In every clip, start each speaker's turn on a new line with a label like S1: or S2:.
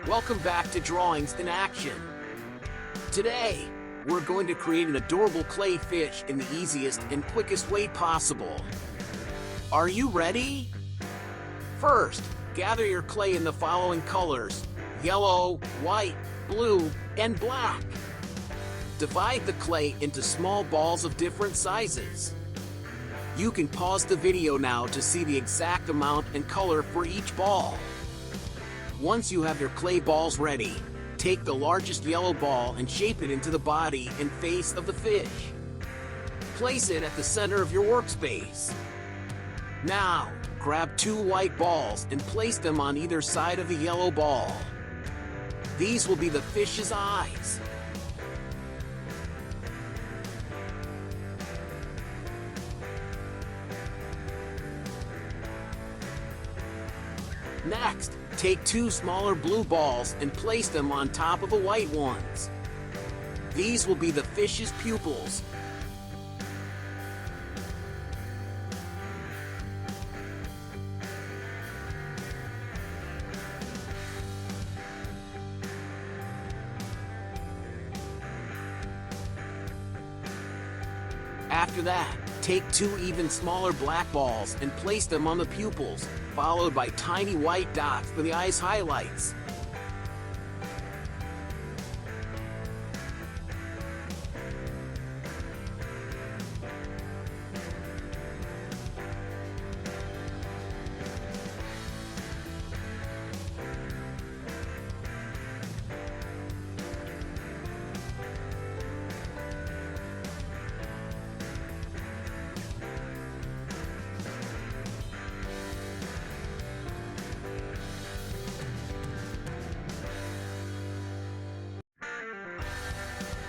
S1: Welcome back to Drawings in Action. Today, we're going to create an adorable clay fish in the easiest and quickest way possible. Are you ready? First, gather your clay in the following colors: yellow, white, blue, and black. Divide the clay into small balls of different sizes. You can pause the video now to see the exact amount and color for each ball. Once you have your clay balls ready, take the largest yellow ball and shape it into the body and face of the fish. Place it at the center of your workspace. Now, grab 2 white balls and place them on either side of the yellow ball. These will be the fish's eyes. Next, take 2 smaller blue balls and place them on top of the white ones. These will be the fish's pupils. After that, take 2 even smaller black balls and place them on the pupils, followed by tiny white dots for the eye's highlights.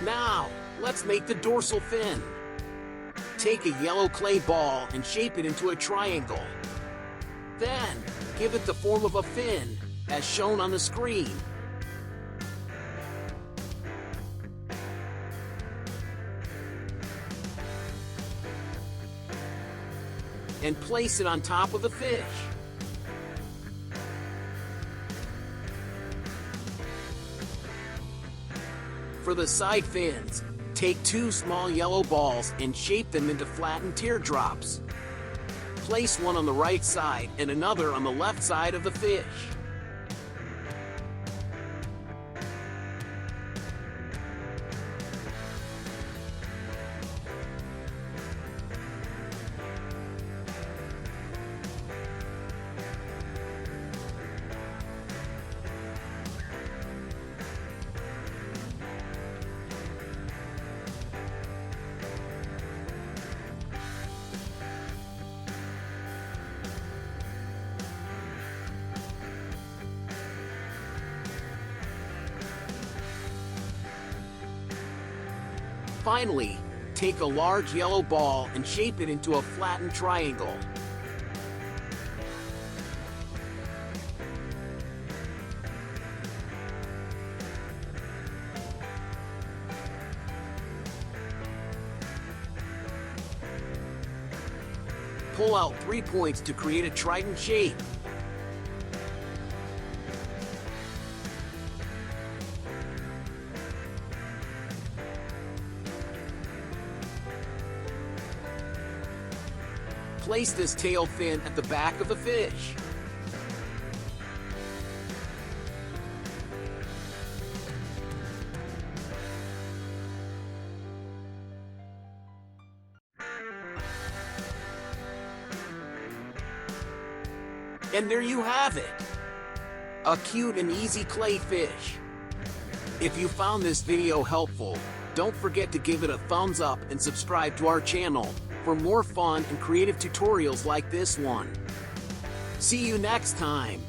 S1: Now, let's make the dorsal fin. Take a yellow clay ball and shape it into a triangle. Then, give it the form of a fin, as shown on the screen. And place it on top of the fish. For the side fins, take 2 small yellow balls and shape them into flattened teardrops. Place one on the right side and another on the left side of the fish. Finally, take a large yellow ball and shape it into a flattened triangle. Pull out 3 points to create a trident shape. Place this tail fin at the back of the fish. And there you have it! A cute and easy clay fish. If you found this video helpful, don't forget to give it a thumbs up and subscribe to our channel for more fun and creative tutorials like this one. See you next time!